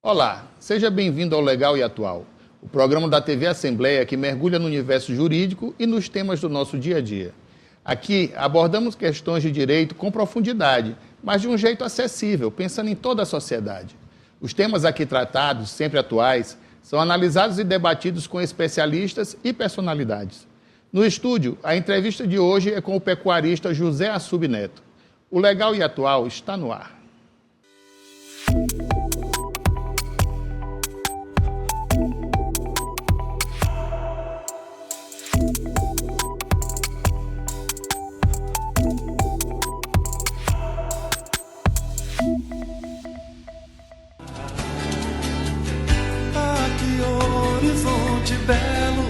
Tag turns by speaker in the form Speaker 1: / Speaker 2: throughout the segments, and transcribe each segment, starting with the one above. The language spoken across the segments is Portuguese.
Speaker 1: Olá, seja bem-vindo ao Legal e Atual, o programa da TV Assembleia que mergulha no universo jurídico e nos temas do nosso dia a dia. Aqui abordamos questões de direito com profundidade, mas de um jeito acessível, pensando em toda a sociedade. Os temas aqui tratados, sempre atuais, são analisados e debatidos com especialistas e personalidades. No estúdio, a entrevista de hoje é com o pecuarista José Assub Neto. O Legal e Atual está no ar.
Speaker 2: Belo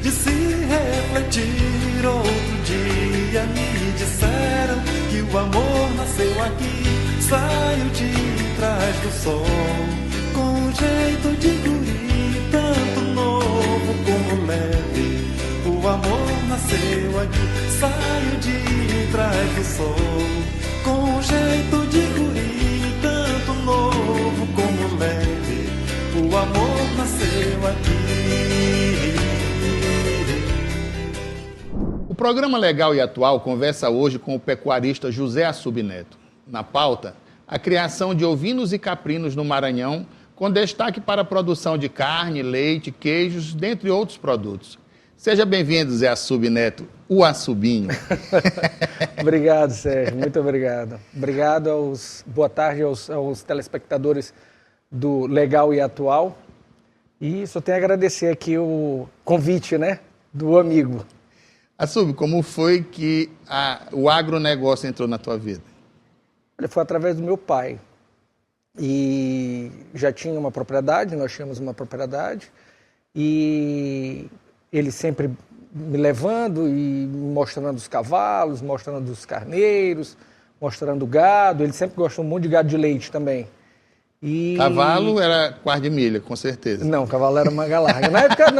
Speaker 2: de se refletir. Outro dia me disseram que o amor nasceu aqui. Saiu de trás do sol, com um jeito de guri, tanto novo como leve. O amor nasceu aqui. Saiu de trás do sol, com um jeito de guri, tanto novo como leve. O amor nasceu aqui.
Speaker 1: O programa Legal e Atual conversa hoje com o pecuarista José Assub Neto. Na pauta, a criação de ovinos e caprinos no Maranhão, com destaque para a produção de carne, leite, queijos, dentre outros produtos. Seja bem-vindo, Zé Assub Neto, o Assubinho.
Speaker 3: Obrigado, Sérgio, muito obrigado. Boa tarde aos telespectadores do Legal e Atual. E só tenho a agradecer aqui o convite, do amigo.
Speaker 1: Assub, como foi que o agronegócio entrou na tua vida?
Speaker 3: Foi através do meu pai. E já tinha uma propriedade, nós tínhamos uma propriedade, e ele sempre me levando e me mostrando os cavalos, mostrando os carneiros, mostrando o gado. Ele sempre gostou muito de gado de leite também.
Speaker 1: Cavalo era quarto de milha, com certeza.
Speaker 3: Não, cavalo era manga larga. Na época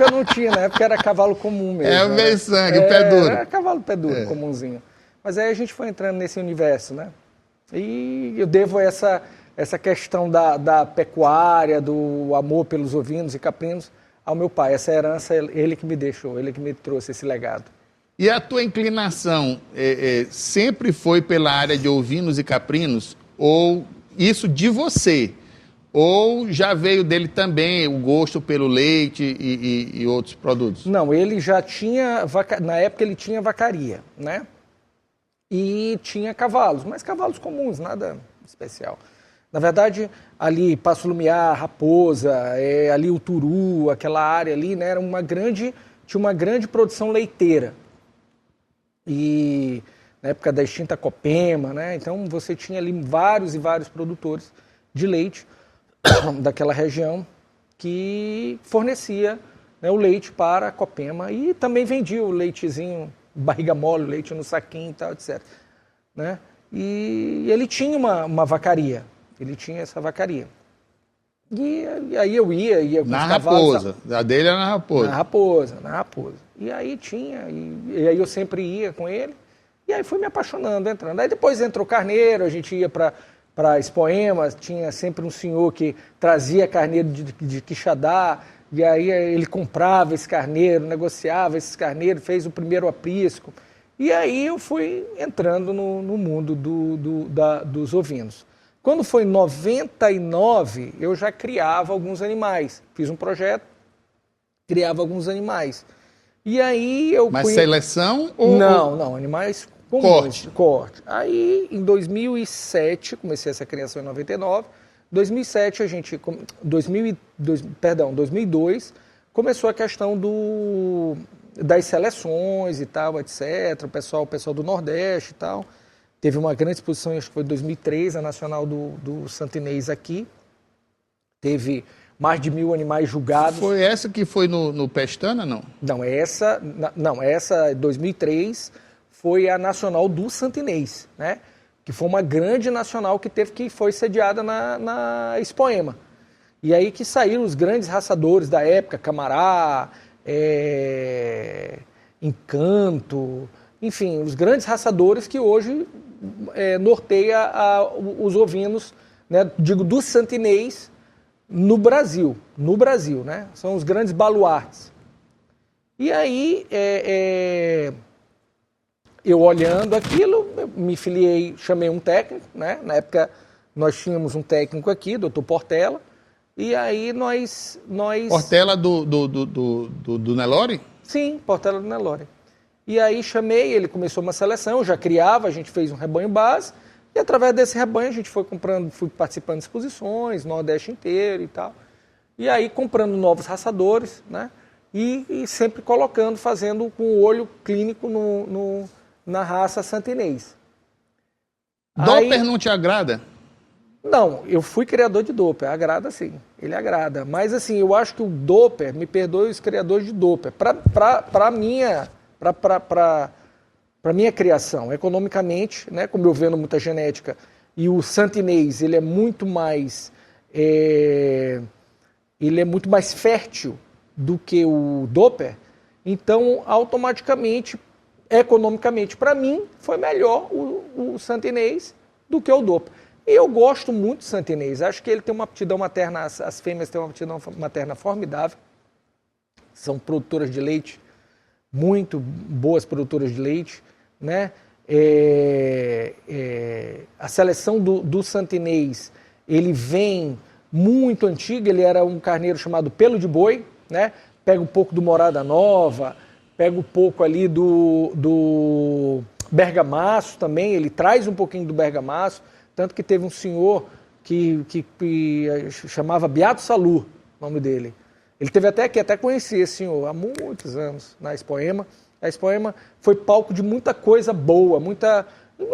Speaker 3: não tinha, na época era cavalo comum mesmo.
Speaker 1: É o meio sangue, o pé duro.
Speaker 3: Era cavalo pé duro, comumzinho. Mas aí a gente foi entrando nesse universo, E eu devo essa questão da pecuária, do amor pelos ovinos e caprinos ao meu pai. Essa herança, ele que me deixou, ele que me trouxe esse legado.
Speaker 1: E a tua inclinação sempre foi pela área de ovinos e caprinos, ou isso de você? Ou já veio dele também o gosto pelo leite e outros produtos?
Speaker 3: Não, ele já tinha, na época ele tinha vacaria, E tinha cavalos, mas cavalos comuns, nada especial. Na verdade, ali Passo Lumiar, Raposa, ali o Turu, aquela área ali, era tinha uma grande produção leiteira. E na época da extinta Copema, Então você tinha ali vários e vários produtores de leite daquela região que fornecia o leite para a Copema e também vendia o leitezinho, barriga mole, leite no saquinho e tal, etc. E ele tinha uma vacaria, ele tinha essa vacaria. E aí eu ia com
Speaker 1: na
Speaker 3: os cavalos.
Speaker 1: Raposa, a dele era na Raposa.
Speaker 3: Na Raposa. E aí tinha, e aí eu sempre ia com ele. E aí fui me apaixonando, entrando. Aí depois entrou carneiro, a gente ia para Expoema, tinha sempre um senhor que trazia carneiro de Quixadá, e aí ele comprava esse carneiro, negociava esse carneiro, fez o primeiro aprisco. E aí eu fui entrando no mundo dos ovinos. Quando foi em 99, eu já criava alguns animais. Fiz um projeto, criava alguns animais. E aí eu...
Speaker 1: Mas seleção ou...
Speaker 3: Não, animais comuns. Corte. Aí, em 2007, comecei essa criação em 99. 2002, começou a questão das seleções e tal, etc. O pessoal do Nordeste e tal. Teve uma grande exposição, acho que foi em 2003, a Nacional do Santinês aqui. Teve mais de 1.000 animais julgados.
Speaker 1: Foi essa que foi no Pestana, não?
Speaker 3: Essa 2003 foi a Nacional do Santinês, que foi uma grande nacional que foi sediada na Expoema. E aí que saíram os grandes raçadores da época, Camará, Encanto, enfim, os grandes raçadores que hoje norteia os ovinos, digo, do Santinês, no Brasil, né? São os grandes baluartes. E aí, eu olhando aquilo, eu me filiei, chamei um técnico, né? Na época, nós tínhamos um técnico aqui, Dr. Portela, e aí nós...
Speaker 1: Portela do Nelore?
Speaker 3: Sim, Portela do Nelore. E aí chamei, ele começou uma seleção, eu já criava, a gente fez um rebanho base, e através desse rebanho a gente foi comprando, fui participando de exposições, Nordeste inteiro e tal. E aí comprando novos raçadores, né? E sempre colocando, fazendo com o olho clínico na raça Santa Inês.
Speaker 1: Doppler não te agrada?
Speaker 3: Não, eu fui criador de Doppler, agrada sim, ele agrada. Mas assim, eu acho que o Doppler, me perdoe os criadores de Doppler, para minha criação, economicamente, né, como eu vendo muita genética, e o Santa Inês, ele é muito mais fértil do que o Doppler, então automaticamente, economicamente, para mim, foi melhor o Santa Inês do que o Doppler. E eu gosto muito do Santa Inês, acho que ele tem uma aptidão materna, as fêmeas têm uma aptidão materna formidável, são produtoras de leite, muito boas produtoras de leite, né? A seleção do Santa Inês, ele vem muito antigo, ele era um carneiro chamado Pelo de Boi, né? Pega um pouco do Morada Nova, pega um pouco ali do Bergamaço também, ele traz um pouquinho do Bergamaço, tanto que teve um senhor que chamava Beato Salu, o nome dele. Ele teve até conheci esse senhor há muitos anos na Expoema. A Expoema foi palco de muita coisa boa,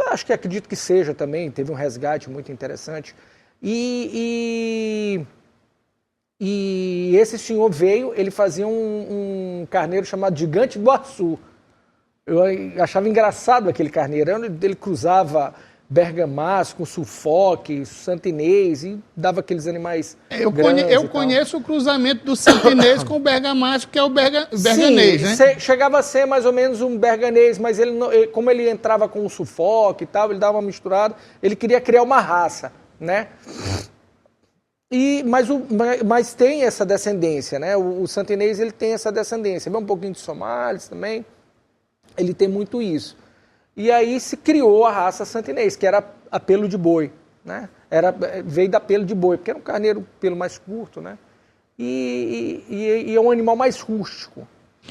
Speaker 3: acho que acredito que seja também, teve um resgate muito interessante. E esse senhor veio, ele fazia um carneiro chamado Gigante do Açu. Eu achava engraçado aquele carneiro, ele cruzava Bergamaço com Sulfoque, Santa Inês e dava aqueles animais
Speaker 1: Eu conheço o cruzamento do Santa Inês com o Bergamaço, que é o Berganês, né?
Speaker 3: Chegava a ser mais ou menos um Berganês, mas como ele entrava com o Sulfoque e tal, ele dava uma misturada, ele queria criar uma raça, né? Mas tem essa descendência, né? O Santa Inês, ele tem essa descendência, vem um pouquinho de Somalis também, ele tem muito isso. E aí se criou a raça Santa Inês, que era a pelo de boi, né? Veio da pelo de boi, porque era um carneiro pelo mais curto, né? E é um animal mais rústico.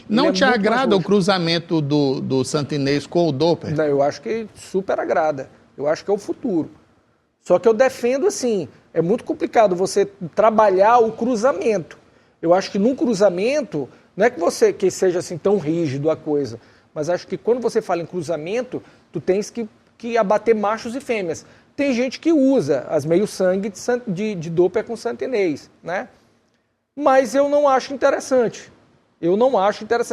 Speaker 1: Não te agrada o cruzamento do Santa Inês com o Doppler?
Speaker 3: Não, eu acho que super agrada. Eu acho que é o futuro. Só que eu defendo assim, é muito complicado você trabalhar o cruzamento. Eu acho que num cruzamento, não é que seja assim tão rígido a coisa, mas acho que quando você fala em cruzamento, tu tens que abater machos e fêmeas. Tem gente que usa as meio-sangue de Doppler com Santa Inês, né? Mas eu não acho interessante.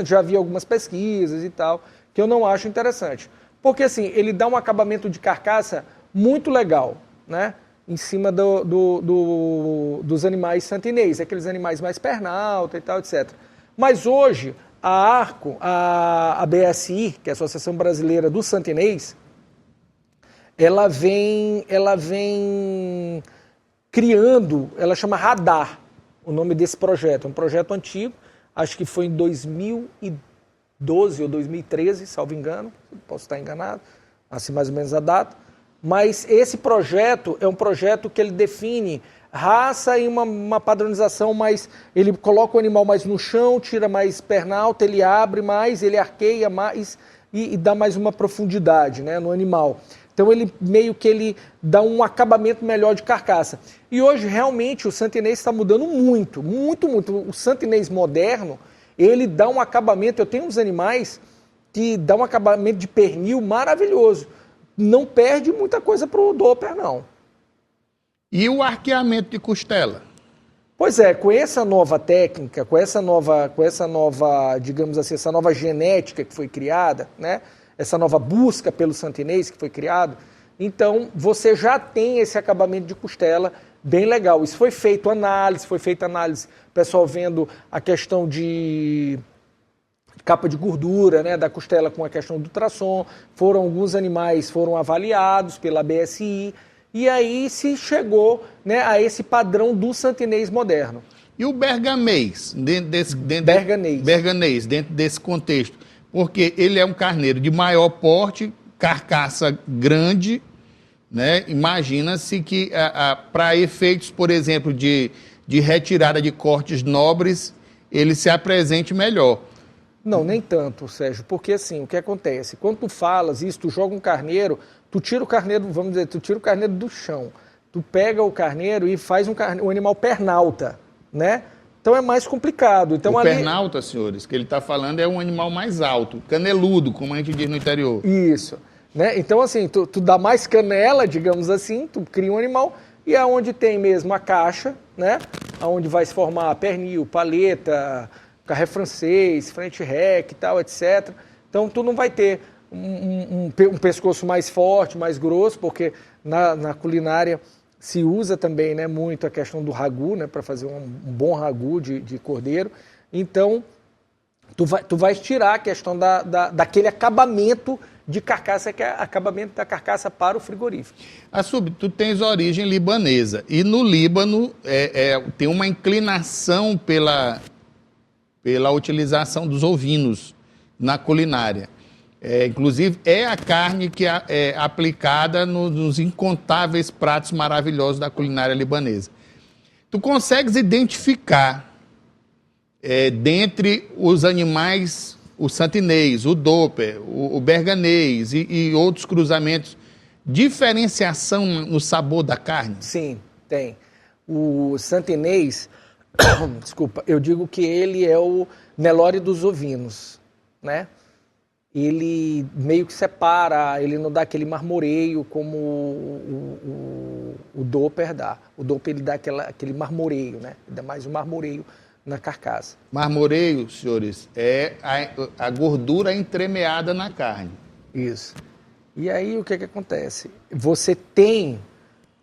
Speaker 3: Já vi algumas pesquisas e tal, que eu não acho interessante. Porque assim, ele dá um acabamento de carcaça muito legal, né? Em cima dos animais Santa Inês, aqueles animais mais pernalta e tal, etc. Mas hoje, a ARCO, a BSI, que é a Associação Brasileira do Santa Inês, ela vem criando, ela chama Radar, o nome desse projeto. É um projeto antigo, acho que foi em 2012 ou 2013, salvo engano, posso estar enganado, assim mais ou menos a data. Mas esse projeto é um projeto que ele define raça e uma padronização mais... Ele coloca o animal mais no chão, tira mais pernalta, ele abre mais, ele arqueia mais e dá mais uma profundidade, né, no animal. Então ele meio que ele dá um acabamento melhor de carcaça. E hoje realmente o Santa Inês está mudando muito, muito, muito. O Santa Inês moderno, ele dá um acabamento, eu tenho uns animais que dá um acabamento de pernil maravilhoso. Não perde muita coisa para o Doppler, não.
Speaker 1: E o arqueamento de costela?
Speaker 3: Pois é, com essa nova técnica, com essa nova, digamos assim, essa nova genética que foi criada, né? Essa nova busca pelo Santa Inês que foi criado, então você já tem esse acabamento de costela bem legal. Isso foi feita análise, pessoal vendo a questão de capa de gordura, né, da costela com a questão do ultrassom, alguns animais foram avaliados pela BSI, e aí se chegou, né, a esse padrão do santinês moderno.
Speaker 1: E o bergamês, berganês, dentro desse contexto? Porque ele é um carneiro de maior porte, carcaça grande, né? Imagina-se que para efeitos, por exemplo, de retirada de cortes nobres, ele se apresente melhor.
Speaker 3: Não, nem tanto, Sérgio, porque assim, o que acontece? Quando tu falas isso, tu joga um carneiro, tu tira o carneiro, vamos dizer, tu tira o carneiro do chão, tu pega o carneiro e faz um animal pernalta, né? Então é mais complicado. Então,
Speaker 1: pernalta, senhores, que ele está falando é um animal mais alto, caneludo, como a gente diz no interior.
Speaker 3: Isso. Né? Então, assim, tu dá mais canela, digamos assim, tu cria um animal, e é onde tem mesmo a caixa, né? Onde vai se formar pernil, paleta, carré francês, frente rec e tal, etc. Então, tu não vai ter um pescoço mais forte, mais grosso, porque na culinária se usa também, né, muito a questão do ragu, né, para fazer um bom ragu de cordeiro. Então, tu vais tirar a questão daquele acabamento de carcaça, que é acabamento da carcaça para o frigorífico.
Speaker 1: Assub, tu tens origem libanesa, e no Líbano tem uma inclinação pela utilização dos ovinos na culinária. Inclusive, é a carne que é aplicada nos incontáveis pratos maravilhosos da culinária libanesa. Tu consegues identificar, dentre os animais, o santinês, o doper, o berganês e outros cruzamentos, diferenciação no sabor da carne?
Speaker 3: Sim, tem. O santinês, desculpa, eu digo que ele é o Nelore dos ovinos, né? Ele meio que separa, ele não dá aquele marmoreio como o doper dá. O doper ele dá aquele marmoreio, né? Ele dá mais um marmoreio na carcaça.
Speaker 1: Marmoreio, senhores, é a gordura entremeada na carne.
Speaker 3: Isso. E aí o que acontece? Você tem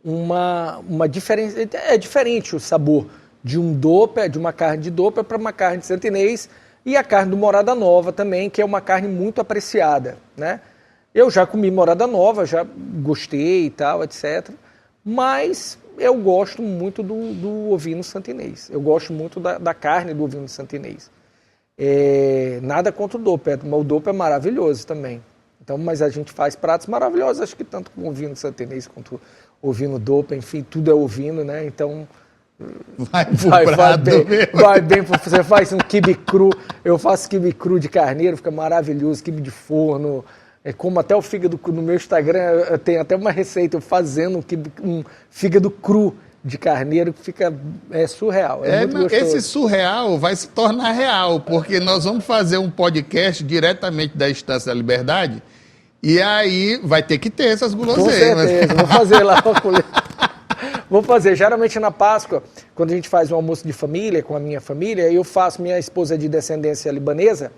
Speaker 3: uma diferença, é diferente o sabor de um doper, de uma carne de doper para uma carne de santinês, e a carne do Morada Nova também, que é uma carne muito apreciada, né? Eu já comi Morada Nova, já gostei e tal, etc. Mas eu gosto muito do ovino santinês. Eu gosto muito da carne do ovino santinês. Nada contra o doper, mas o doper é maravilhoso também. Então, mas a gente faz pratos maravilhosos, acho que tanto com o ovino santinês quanto o ovino doper, enfim, tudo é ovino, né? Então vai bem, você faz um quibe cru, eu faço quibe cru de carneiro, fica maravilhoso, quibe de forno, como até o fígado cru. No meu Instagram eu tenho até uma receita eu fazendo um fígado cru de carneiro que fica surreal, muito gostoso.
Speaker 1: Esse surreal vai se tornar real, porque nós vamos fazer um podcast diretamente da Estância da Liberdade, e aí vai ter que ter essas guloseimas.
Speaker 3: Com certeza, vou fazer lá pra colher. Vou fazer, geralmente na Páscoa, quando a gente faz um almoço de família, com a minha família, eu faço, minha esposa é de descendência libanesa,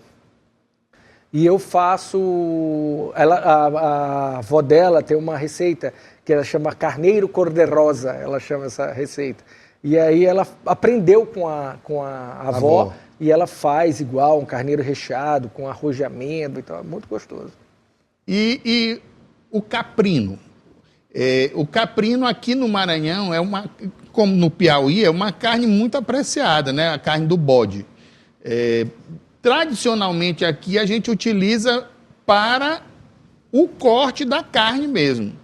Speaker 3: e eu faço, a avó dela tem uma receita que ela chama carneiro cor-de-rosa, ela chama essa receita. E aí ela aprendeu com a avó, e ela faz igual, um carneiro recheado, com arroz de amêndoa e tal, é muito gostoso.
Speaker 1: E o caprino? O caprino aqui no Maranhão como no Piauí, é uma carne muito apreciada, né? A carne do bode. Tradicionalmente aqui a gente utiliza para o corte da carne mesmo.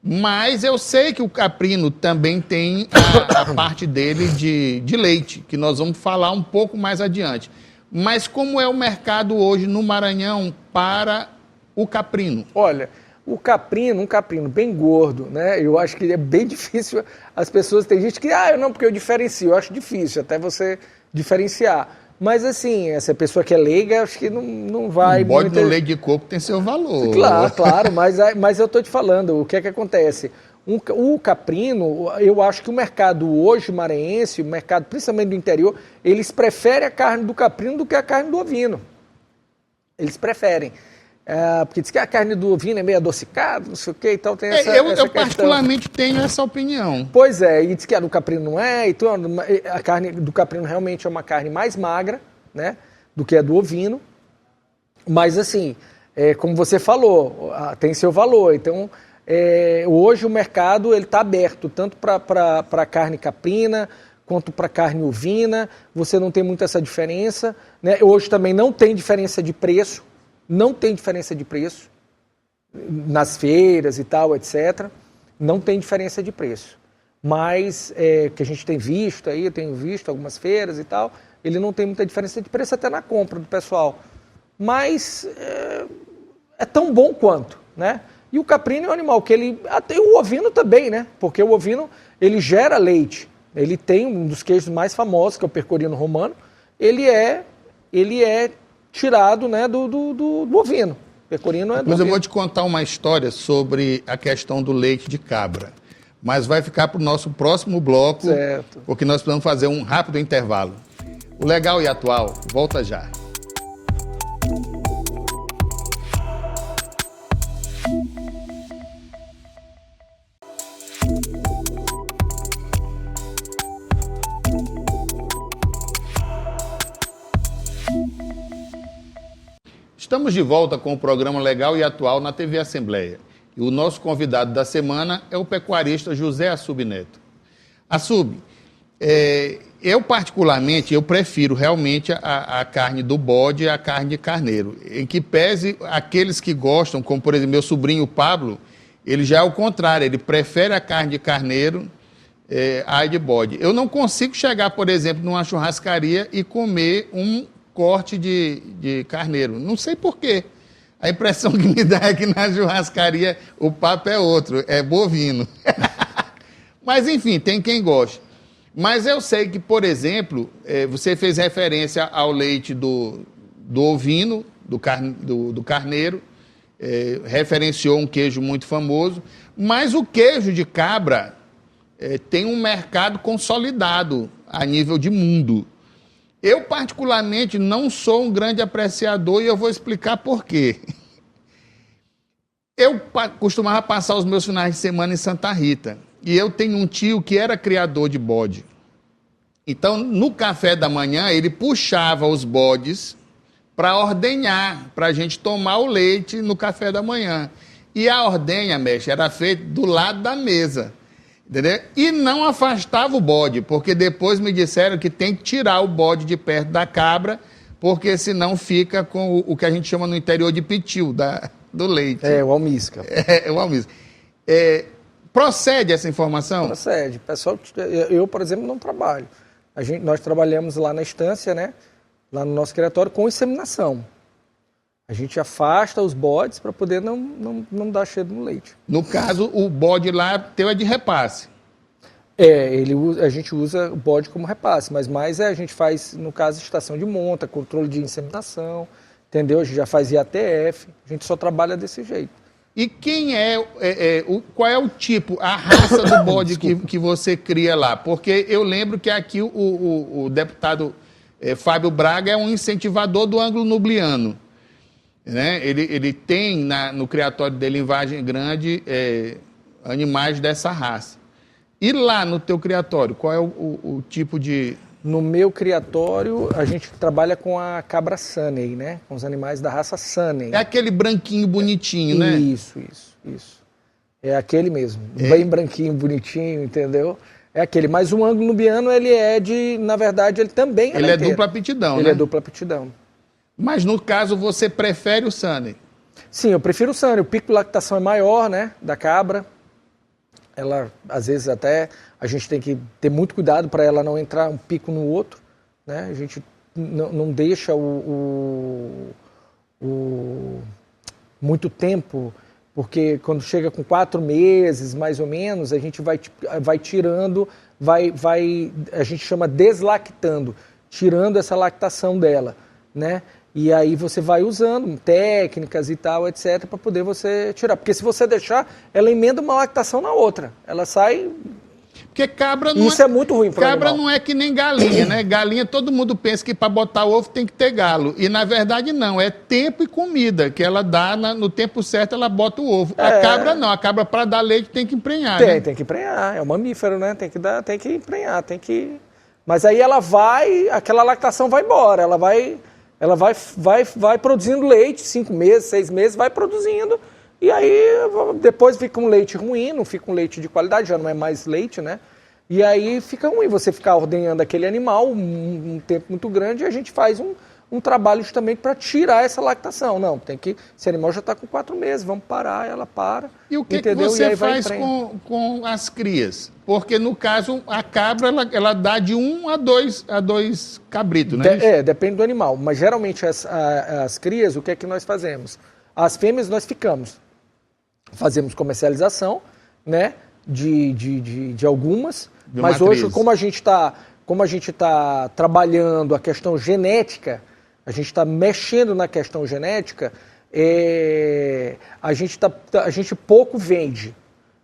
Speaker 1: Mas eu sei que o caprino também tem a parte dele de leite, que nós vamos falar um pouco mais adiante. Mas como é o mercado hoje no Maranhão para o caprino?
Speaker 3: Olha, um caprino bem gordo, né? Eu acho que é bem difícil. As pessoas, tem gente que, porque eu diferencio. Eu acho difícil até você diferenciar. Mas assim, essa pessoa que é leiga, acho que não vai...
Speaker 1: O bode no leite de coco tem seu valor.
Speaker 3: Claro, mas eu estou te falando, o que é que acontece? O caprino, eu acho que o mercado hoje maranhense, o mercado principalmente do interior, eles preferem a carne do caprino do que a carne do ovino. Eles preferem. Porque diz que a carne do ovino é meio adocicada, não sei o que, então tem essa
Speaker 1: eu particularmente tenho essa opinião.
Speaker 3: Pois é, e diz que a do caprino não é, então a carne do caprino realmente é uma carne mais magra, né, do que a do ovino, mas assim, como você falou, tem seu valor, então hoje o mercado está aberto, tanto para carne caprina, quanto para carne ovina, você não tem muito essa diferença, né? Hoje também não tem diferença de preço, nas feiras e tal, etc. Não tem diferença de preço. Mas, que a gente tem visto aí, eu tenho visto algumas feiras e tal, ele não tem muita diferença de preço até na compra do pessoal. Mas é tão bom quanto, né? E o caprino é um animal que ele... Até o ovino também, né? Porque o ovino, ele gera leite. Ele tem um dos queijos mais famosos, que é o pecorino romano. Ele é tirado, né, do ovino. Pecorino é do
Speaker 1: Mas
Speaker 3: ovino.
Speaker 1: eu vou te contar uma história sobre a questão do leite de cabra. Mas vai ficar para o nosso próximo bloco,
Speaker 3: certo,
Speaker 1: porque nós precisamos fazer um rápido intervalo. O Legal e Atual volta já. Estamos de volta com o programa Legal e Atual na TV Assembleia. E o nosso convidado da semana é o pecuarista José Assub Neto. Assub, eu particularmente, eu prefiro realmente a carne do bode e a carne de carneiro. Em que pese aqueles que gostam, como por exemplo meu sobrinho Pablo, ele já é o contrário, ele prefere a carne de carneiro à de bode. Eu não consigo chegar, por exemplo, numa churrascaria e comer um corte de carneiro. Não sei por quê. A impressão que me dá é que na churrascaria o papo é outro, é bovino. Mas, enfim, tem quem goste. Mas eu sei que, por exemplo, você fez referência ao leite do ovino, do carneiro, referenciou um queijo muito famoso, mas o queijo de cabra tem um mercado consolidado a nível de mundo. Eu, particularmente, não sou um grande apreciador e eu vou explicar por quê. Eu costumava passar os meus finais de semana em Santa Rita e eu tenho um tio que era criador de bode. Então, no café da manhã, ele puxava os bodes para ordenhar, para a gente tomar o leite no café da manhã. E a ordenha, mestre, era feita do lado da mesa. Entendeu? E não afastava o bode, porque depois me disseram que tem que tirar o bode de perto da cabra, porque senão fica com o que a gente chama no interior de pitil do leite.
Speaker 3: O almíscar.
Speaker 1: O almíscar. Procede essa informação?
Speaker 3: Procede. Pessoal, eu, por exemplo, não trabalho. Nós trabalhamos lá na estância, né? Lá no nosso criatório, com inseminação. A gente afasta os bodes para poder não dar cheiro no leite.
Speaker 1: No caso, o bode lá teu é de repasse.
Speaker 3: A gente usa o bode como repasse, mas mais a gente faz, no caso, estação de monta, controle de inseminação, entendeu? A gente já faz IATF, a gente só trabalha desse jeito.
Speaker 1: E quem qual é o tipo, a raça do bode que você cria lá? Porque eu lembro que aqui o deputado Fábio Braga é um incentivador do anglo-nubliano. Né? Ele tem no criatório dele em Vargem Grande animais dessa raça. E lá no teu criatório, qual é o tipo de...
Speaker 3: No meu criatório, a gente trabalha com a cabra Sunny, né? Com os animais da raça Sunny.
Speaker 1: É aquele branquinho bonitinho, né?
Speaker 3: Isso. É aquele mesmo. Bem branquinho, bonitinho, entendeu? É aquele. Mas o anglo-nubiano, ele na verdade, ele também
Speaker 1: é dupla aptidão, né?
Speaker 3: Ele é dupla aptidão.
Speaker 1: Mas, no caso, você prefere o Sunny?
Speaker 3: Sim, eu prefiro o Sunny. O pico de lactação é maior, né, da cabra. Ela, às vezes, até a gente tem que ter muito cuidado para ela não entrar um pico no outro, né? A gente não deixa muito tempo, porque quando chega com 4 meses, mais ou menos, a gente vai tirando, a gente chama deslactando, tirando essa lactação dela, né? E aí você vai usando técnicas e tal, etc, para poder você tirar. Porque se você deixar, ela emenda uma lactação na outra. Ela sai...
Speaker 1: Porque cabra não
Speaker 3: Isso é muito ruim para o
Speaker 1: cabra
Speaker 3: animal.
Speaker 1: não é que nem galinha, né? Galinha, todo mundo pensa que para botar ovo tem que ter galo. E, na verdade, não. É tempo e comida que ela dá, no tempo certo ela bota o ovo. A cabra não. A cabra, para dar leite, tem que emprenhar, né?
Speaker 3: Tem que emprenhar. É um mamífero, né? Tem que emprenhar, Mas aí aquela lactação vai embora. Ela vai produzindo leite, 5 meses, 6 meses, vai produzindo, E aí depois fica um leite ruim, não fica um leite de qualidade, já não é mais leite, né? E aí fica ruim você ficar ordenhando aquele animal um tempo muito grande e a gente faz um trabalho justamente para tirar essa lactação. Não, tem que. Esse animal já está com 4 meses, vamos parar, ela para.
Speaker 1: E o que,
Speaker 3: entendeu?
Speaker 1: você faz com as crias? Porque, no caso, a cabra, ela dá de 1 a 2 cabritos, né?
Speaker 3: Depende do animal. Mas, geralmente, as crias, o que é que nós fazemos? As fêmeas nós ficamos. Fazemos comercialização, né? De algumas. Mas hoje, como a gente está trabalhando a questão genética, a gente está mexendo na questão genética, a gente pouco vende.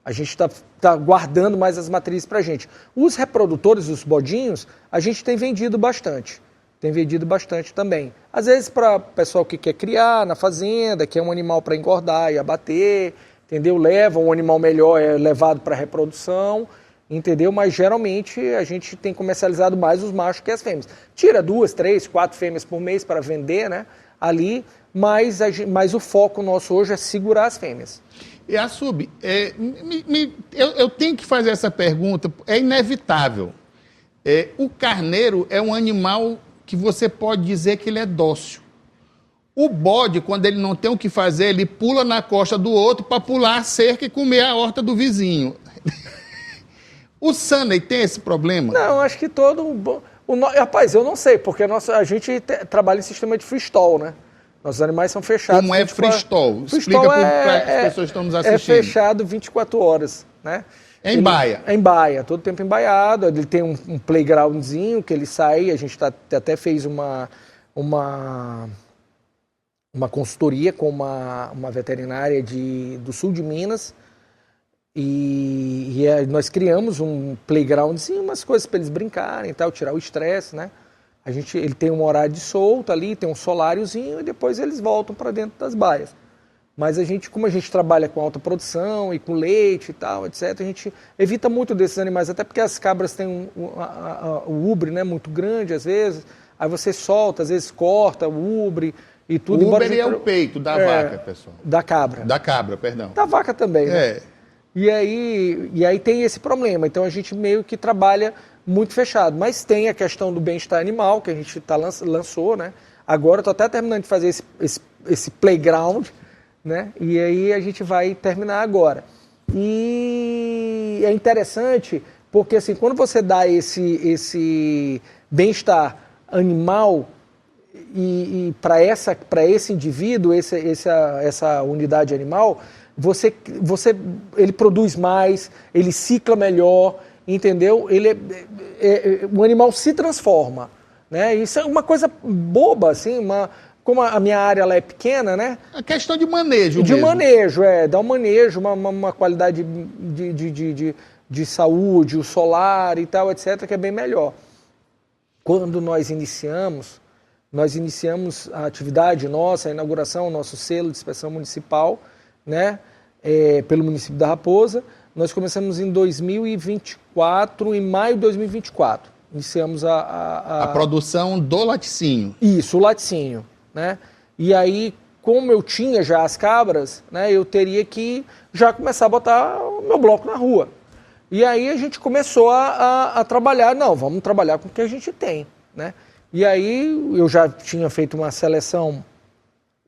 Speaker 3: A gente está guardando mais as matrizes para a gente. Os reprodutores, os bodinhos, a gente tem vendido bastante. Tem vendido bastante também. Às vezes para o pessoal que quer criar na fazenda, quer um animal para engordar e abater, entendeu? Leva um animal melhor, é levado para reprodução, entendeu? Mas geralmente a gente tem comercializado mais os machos que as fêmeas. Tira 2, 3, 4 fêmeas por mês para vender, né? Ali, mas o foco nosso hoje é segurar as fêmeas.
Speaker 1: E a Sub, eu tenho que fazer essa pergunta, é inevitável. O carneiro é um animal que você pode dizer que ele é dócil. O bode, quando ele não tem o que fazer, ele pula na costa do outro para pular a cerca e comer a horta do vizinho. O Sunday tem esse problema?
Speaker 3: Não, acho que rapaz, eu não sei, porque a gente trabalha em sistema de freestall, né? Nossos animais são fechados.
Speaker 1: Como é freestall? Explica para as pessoas que estão nos assistindo.
Speaker 3: É fechado 24 horas, né?
Speaker 1: É em baia?
Speaker 3: É em baia, todo tempo embaiado. Ele tem um playgroundzinho que ele sai, a gente até fez uma consultoria com uma veterinária do sul de Minas. E nós criamos um playgroundzinho, umas coisas para eles brincarem e tal, tirar o estresse, né? Ele tem um horário de solto ali, tem um soláriozinho e depois eles voltam para dentro das baias. Mas como a gente trabalha com alta produção e com leite e tal, etc., a gente evita muito desses animais, até porque as cabras têm o ubre, né, muito grande às vezes, aí você solta, às vezes corta o ubre e tudo.
Speaker 1: O ubre é o peito da vaca, pessoal.
Speaker 3: Da cabra.
Speaker 1: Da cabra, perdão.
Speaker 3: Da vaca também, né? E aí tem esse problema, então a gente meio que trabalha muito fechado, mas tem a questão do bem-estar animal, que a gente lançou, né? Agora eu estou até terminando de fazer esse playground, né? E aí a gente vai terminar agora. E é interessante, porque assim, quando você dá esse bem-estar animal e para esse indivíduo, essa unidade animal, ele produz mais, ele cicla melhor, entendeu? O animal se transforma, né? Isso é uma coisa boba, assim, como a minha área ela é pequena, né?
Speaker 1: A questão de manejo
Speaker 3: de
Speaker 1: mesmo.
Speaker 3: Manejo, dá um manejo, uma qualidade de saúde, o solar e tal, etc., que é bem melhor. Quando nós iniciamos a atividade nossa, a inauguração, o nosso selo de inspeção municipal, né, pelo município da Raposa. Nós começamos em 2024, em maio de 2024. Iniciamos a
Speaker 1: produção do laticínio.
Speaker 3: Isso, o laticínio, né? E aí, como eu tinha já as cabras, né, eu teria que já começar a botar o meu bloco na rua. E aí a gente começou a trabalhar, vamos trabalhar com o que a gente tem, né? E aí eu já tinha feito uma seleção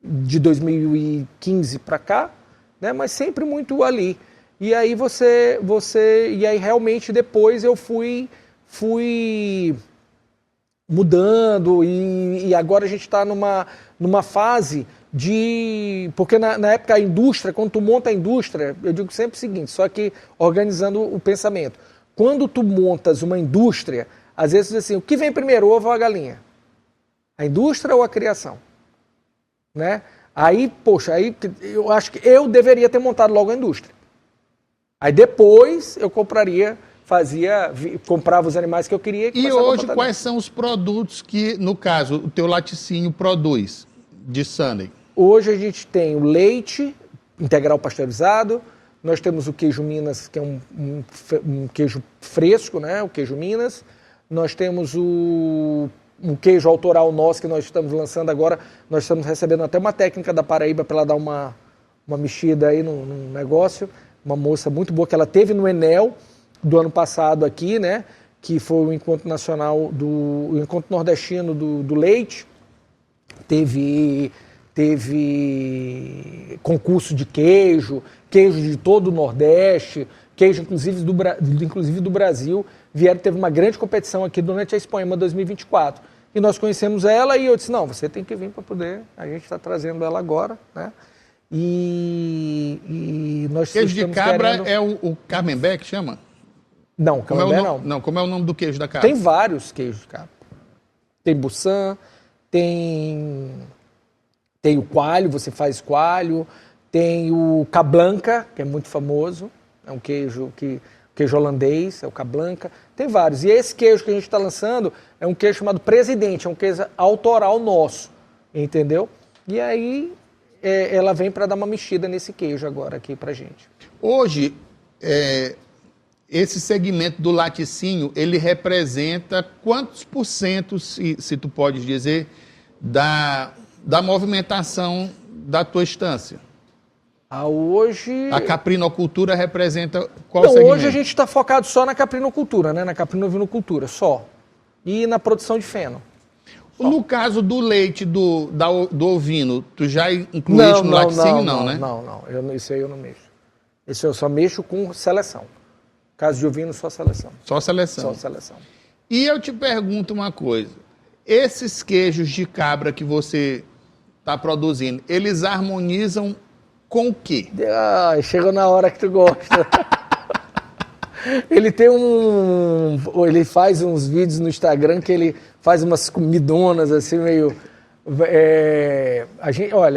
Speaker 3: de 2015 para cá, né, mas sempre muito ali. E aí e aí realmente depois eu fui mudando e agora a gente está numa fase porque na época a indústria, quando tu monta a indústria, eu digo sempre o seguinte, só que organizando o pensamento, quando tu montas uma indústria, às vezes tu diz assim, o que vem primeiro, o ovo ou a galinha? A indústria ou a criação? Né? Aí, eu acho que eu deveria ter montado logo a indústria. Aí depois eu comprava os animais que eu queria.
Speaker 1: E hoje quais são os produtos que, no caso, o teu laticínio produz de Sunday?
Speaker 3: Hoje a gente tem o leite integral pasteurizado, nós temos o queijo Minas, que é um queijo fresco, né? O queijo Minas. Nós temos um queijo autoral nosso que nós estamos lançando agora. Nós estamos recebendo até uma técnica da Paraíba para ela dar uma uma mexida aí num negócio, uma moça muito boa que ela teve no Enel do ano passado aqui, né? Que foi o encontro nacional o encontro nordestino do leite. Teve concurso de queijo de todo o Nordeste, queijo inclusive do Brasil. Teve uma grande competição aqui durante a Expoema 2024. E nós conhecemos ela e eu disse, não, você tem que vir para poder, a gente está trazendo ela agora, né? E nós
Speaker 1: queijo de cabra é o Camembert que chama?
Speaker 3: Não, Camembert não.
Speaker 1: Não, como é o nome do queijo da cabra?
Speaker 3: Tem vários queijos de cabra. Tem Boursin, tem o coalho, você faz coalho, tem o Cablanca, que é muito famoso, é um queijo holandês, é o Cablanca, tem vários. E esse queijo que a gente está lançando é um queijo chamado Presidente, é um queijo autoral nosso, entendeu? E aí ela vem para dar uma mexida nesse queijo agora aqui pra gente.
Speaker 1: Hoje, esse segmento do laticínio, ele representa quantos por cento, se tu podes dizer, da movimentação da tua estância?
Speaker 3: Hoje...
Speaker 1: A caprinocultura representa qual segmento?
Speaker 3: Hoje a gente está focado só na caprinocultura, né? Na caprinovinocultura, só. E na produção de feno. Só.
Speaker 1: No caso do leite do ovino, tu já incluíste no laticínio? Não, né?
Speaker 3: Não. Isso aí eu não mexo. Isso eu só mexo com seleção. Caso de ovino, só seleção.
Speaker 1: Só seleção.
Speaker 3: Só seleção.
Speaker 1: E eu te pergunto uma coisa. Esses queijos de cabra que você está produzindo, eles harmonizam com o quê?
Speaker 3: Chegou na hora que tu gosta. Ele faz uns vídeos no Instagram que ele faz umas comidonas assim meio...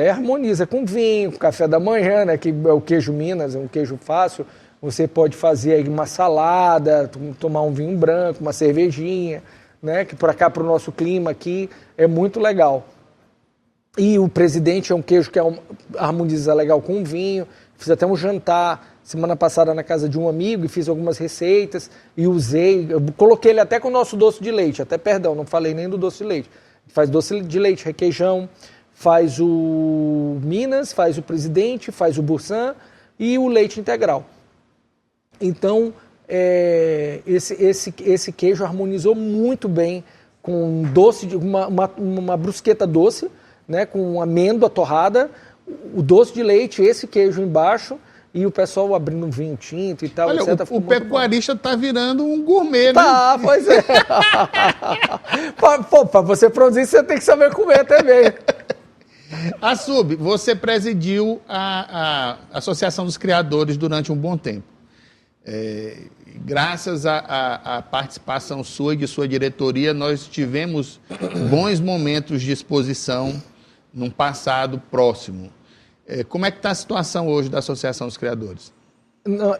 Speaker 3: harmoniza com vinho, com café da manhã, né? Que é o queijo Minas, é um queijo fácil. Você pode fazer aí uma salada, tomar um vinho branco, uma cervejinha, né? Que por cá, para o nosso clima aqui, é muito legal. E o Presidente é um queijo que harmoniza legal com vinho. Fiz até um jantar semana passada na casa de um amigo e fiz algumas receitas e eu coloquei ele até com o nosso doce de leite, não falei nem do doce de leite. Faz doce de leite, requeijão, faz o Minas, faz o Presidente, faz o Boursin e o leite integral. Então, esse queijo harmonizou muito bem com doce, uma brusqueta doce, né, com amêndoa torrada, o doce de leite, esse queijo embaixo, e o pessoal abrindo um vinho tinto e tal.
Speaker 1: Olha,
Speaker 3: etc.
Speaker 1: o pecuarista está virando um gourmet, né?
Speaker 3: Tá, pois é. Para você produzir, você tem que saber comer também.
Speaker 1: Assub, você presidiu a Associação dos Criadores durante um bom tempo. Graças à participação sua e de sua diretoria, nós tivemos bons momentos de exposição num passado próximo. Como é que está a situação hoje da Associação dos Criadores?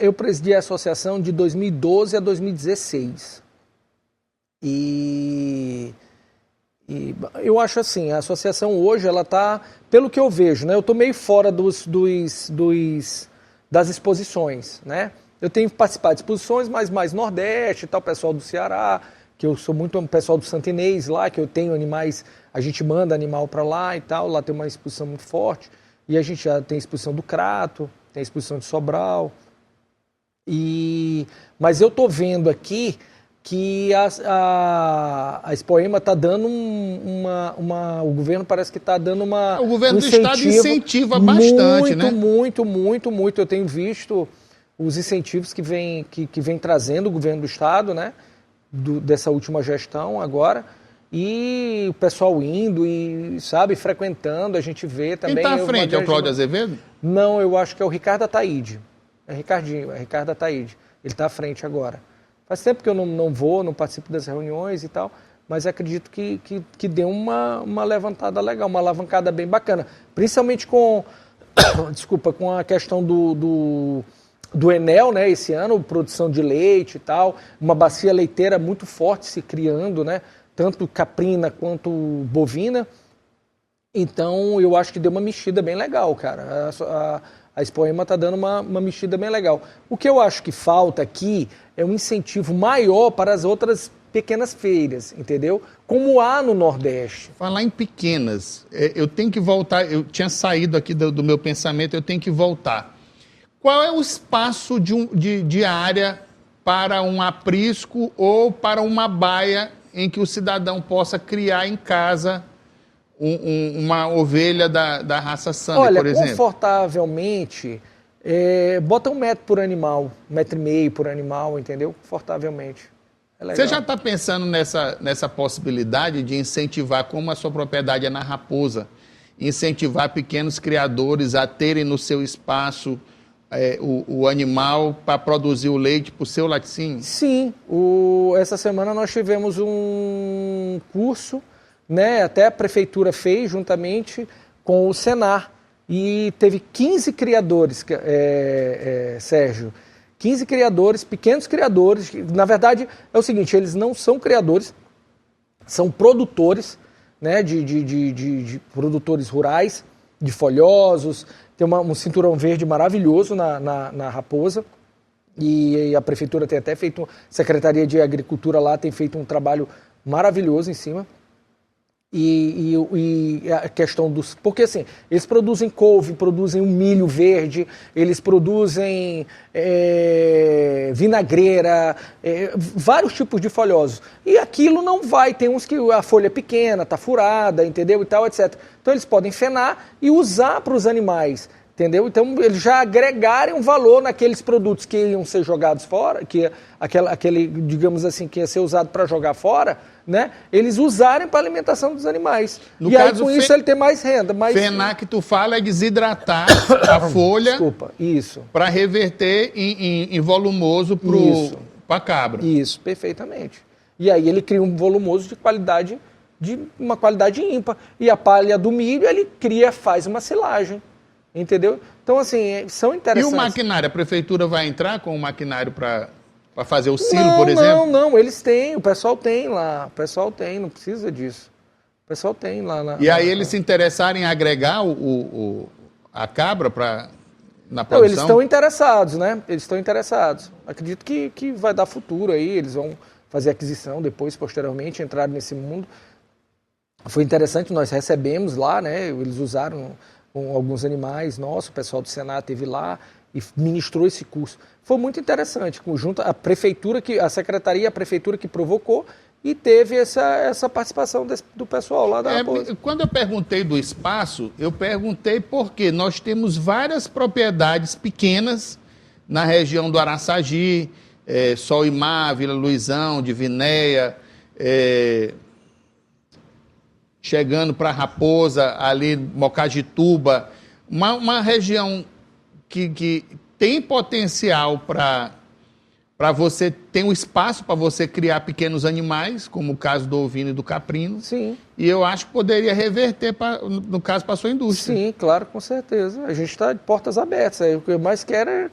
Speaker 3: Eu presidi a associação de 2012 a 2016. E eu acho assim, a associação hoje, ela está, pelo que eu vejo, né? Eu estou meio fora das exposições, né? Eu tenho participado de exposições, mas mais Nordeste e tal, pessoal do Ceará, que eu sou muito pessoal do Santo Inês lá, que eu tenho animais, a gente manda animal para lá e tal, lá tem uma exposição muito forte. E a gente já tem exposição do Crato, tem exposição de Sobral. Mas eu estou vendo aqui que a Expoema está dando o governo parece que está dando
Speaker 1: o governo do estado incentiva bastante, né?
Speaker 3: Muito. Eu tenho visto os incentivos que vem trazendo o governo do estado, né? Dessa última gestão agora. E o pessoal indo e, frequentando, a gente vê também...
Speaker 1: Quem está à frente é o Cláudio Azevedo?
Speaker 3: Não, eu acho que é o Ricardo Ataíde. É Ricardo Ataíde. Ele está à frente agora. Faz tempo que eu não participo das reuniões e tal, mas acredito que deu uma levantada legal, uma alavancada bem bacana. Principalmente com a questão do Enel, né, esse ano, produção de leite e tal, uma bacia leiteira muito forte se criando, né? Tanto caprina quanto bovina. Então, eu acho que deu uma mexida bem legal, cara. A Expoema está dando uma mexida bem legal. O que eu acho que falta aqui é um incentivo maior para as outras pequenas feiras, entendeu? Como há no Nordeste.
Speaker 1: Falar em pequenas, eu tenho que voltar, eu tinha saído aqui do meu pensamento, eu tenho que voltar. Qual é o espaço de área para um aprisco ou para uma baia em que o cidadão possa criar em casa uma ovelha da raça Sunday, por exemplo?
Speaker 3: Confortavelmente, bota 1 metro por animal, 1,5 metro por animal, entendeu? Confortavelmente. É legal.
Speaker 1: Você já está pensando nessa possibilidade de incentivar, como a sua propriedade é na Raposa, incentivar pequenos criadores a terem no seu espaço o animal para produzir o leite para o seu laticínio?
Speaker 3: Sim, essa semana nós tivemos um curso, né, até a prefeitura fez juntamente com o Senar, e teve 15 criadores, Sérgio, 15 criadores, pequenos criadores, que, na verdade é o seguinte, eles não são criadores, são produtores, né, de produtores rurais, de folhosos. Tem um cinturão verde maravilhoso na Raposa, e a prefeitura tem até feito, Secretaria de Agricultura lá tem feito um trabalho maravilhoso em cima. E a questão dos... Porque assim, eles produzem couve, produzem um milho verde, eles produzem vinagreira, vários tipos de folhosos. E aquilo não vai, tem uns que a folha é pequena, tá furada, entendeu? E tal, etc. Então eles podem fenar e usar para os animais, entendeu? Então eles já agregarem um valor naqueles produtos que iam ser jogados fora, que aquele, digamos assim, que ia ser usado para jogar fora, né? Eles usarem para alimentação dos animais.
Speaker 1: No
Speaker 3: e
Speaker 1: caso,
Speaker 3: aí com isso ele tem mais renda.
Speaker 1: Fenar que tu fala é desidratar a folha para reverter em volumoso para a cabra.
Speaker 3: Isso, perfeitamente. E aí ele cria um volumoso de uma qualidade ímpar. E a palha do milho ele faz uma silagem. Entendeu? Então, assim, são interessantes.
Speaker 1: E o maquinário? A prefeitura vai entrar com o maquinário para fazer o silo, por exemplo?
Speaker 3: Não, eles têm, o pessoal tem lá, não precisa disso. O pessoal tem lá.
Speaker 1: E aí eles se interessarem em agregar a cabra na produção?
Speaker 3: Não, eles estão interessados, né? Eles estão interessados. Acredito que vai dar futuro aí, eles vão fazer aquisição depois, posteriormente, entrar nesse mundo. Foi interessante, nós recebemos lá, né? Eles usaram com alguns animais nossos, o pessoal do Senar esteve lá e ministrou esse curso. Foi muito interessante, conjunto a prefeitura, a secretaria e a prefeitura que provocou, e teve essa participação do pessoal lá da Raposa.
Speaker 1: Quando eu perguntei do espaço, eu perguntei porque nós temos várias propriedades pequenas na região do Araçagi, Sol e Mar, Vila Luizão, Divinéia, chegando para Raposa, ali Mocagituba, uma região que tem potencial para você, tem um espaço para você criar pequenos animais, como o caso do ovino e do caprino.
Speaker 3: Sim.
Speaker 1: E eu acho que poderia reverter, no caso, para a sua indústria.
Speaker 3: Sim, claro, com certeza. A gente está de portas abertas. Aí, o que eu mais quero é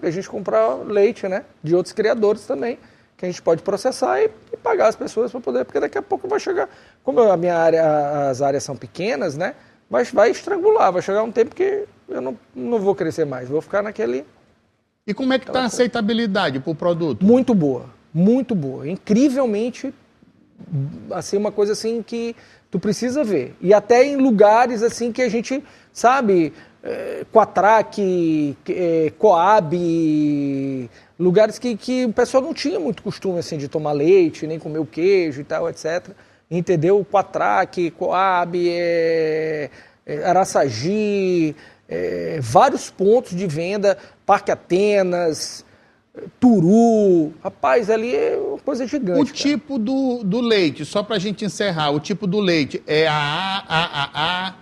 Speaker 3: a gente comprar leite, né? De outros criadores também, que a gente pode processar e pagar as pessoas para poder, porque daqui a pouco vai chegar, como a minha área, as áreas são pequenas, né? Vai estrangular, vai chegar um tempo que eu não vou crescer mais, vou ficar naquele...
Speaker 1: E como é que está a aceitabilidade para o produto?
Speaker 3: Muito boa, muito boa. Incrivelmente, assim, uma coisa assim que tu precisa ver. E até em lugares assim que a gente, sabe, Quatraque, Coab, lugares que o pessoal não tinha muito costume assim, de tomar leite, nem comer o queijo e tal, etc. Entendeu? Quatraque, Coab, Araçagi, vários pontos de venda, Parque Atenas, Turu, rapaz, ali é uma coisa gigante.
Speaker 1: O tipo do leite, só para a gente encerrar, o tipo do leite é A,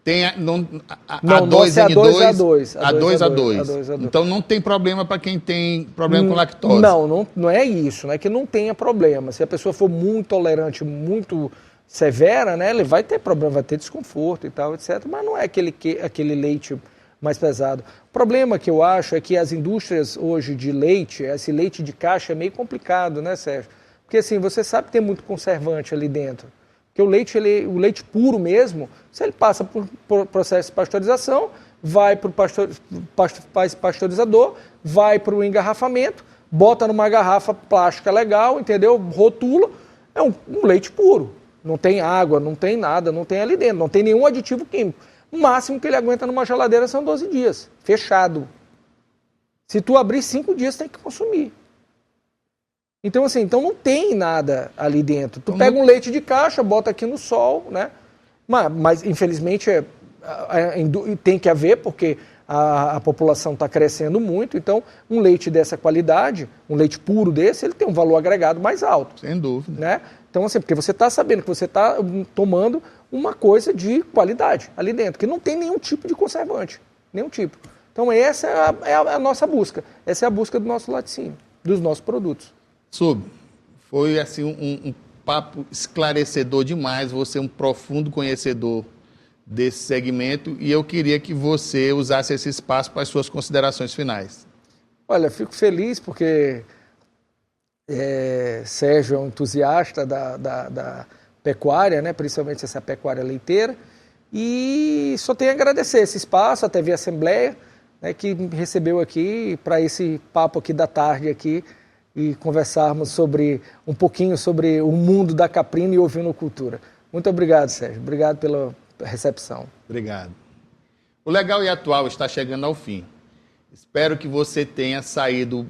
Speaker 1: tem A2N2, A2A2. Então não tem problema para quem tem problema com lactose.
Speaker 3: Não é isso, não é que não tenha problema. Se a pessoa for muito tolerante, muito severa, né, ele vai ter problema, vai ter desconforto e tal, etc. Mas não é aquele leite mais pesado. O problema que eu acho é que as indústrias hoje de leite, esse leite de caixa é meio complicado, né, Sérgio? Porque assim, você sabe que tem muito conservante ali dentro. Porque o leite puro mesmo, se ele passa por processo de pasteurização, vai para o pasteurizador, vai para o engarrafamento, bota numa garrafa plástica legal, entendeu? Rotula, é um leite puro. Não tem água, não tem nada, não tem ali dentro, não tem nenhum aditivo químico. O máximo que ele aguenta numa geladeira são 12 dias, fechado. Se tu abrir 5 dias, tem que consumir. Então, assim, não tem nada ali dentro. Tu pega um leite de caixa, bota aqui no sol, né? Mas infelizmente, tem que haver, porque a população está crescendo muito, então um leite dessa qualidade, um leite puro desse, ele tem um valor agregado mais alto.
Speaker 1: Sem dúvida.
Speaker 3: Né? Então, assim, porque você está sabendo que você está tomando uma coisa de qualidade ali dentro, que não tem nenhum tipo de conservante, nenhum tipo. Então, essa é a nossa busca, essa é a busca do nosso laticínio, dos nossos produtos.
Speaker 1: Sub, foi assim um papo esclarecedor demais, você é um profundo conhecedor desse segmento e eu queria que você usasse esse espaço para as suas considerações finais.
Speaker 3: Olha, fico feliz porque Sérgio é um entusiasta da pecuária, né? Principalmente essa pecuária leiteira, e só tenho a agradecer esse espaço, a TV Assembleia, né, que me recebeu aqui para esse papo aqui da tarde aqui e conversarmos um pouquinho sobre o mundo da caprina e ovinocultura. Muito obrigado, Sérgio. Obrigado pela recepção.
Speaker 1: Obrigado. O Legal e Atual está chegando ao fim. Espero que você tenha saído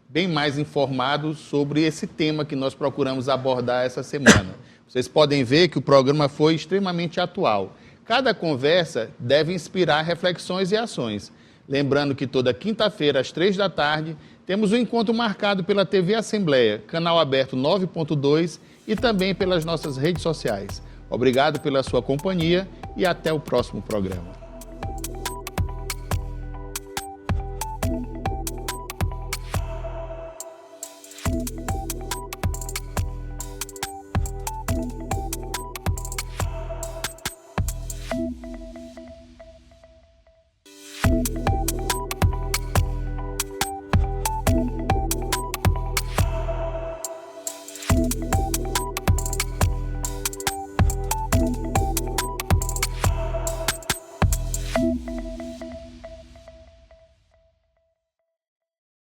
Speaker 1: bem mais informado sobre esse tema que nós procuramos abordar essa semana. Vocês podem ver que o programa foi extremamente atual. Cada conversa deve inspirar reflexões e ações. Lembrando que toda quinta-feira, às 15h, temos um encontro marcado pela TV Assembleia, canal aberto 9.2 e também pelas nossas redes sociais. Obrigado pela sua companhia e até o próximo programa.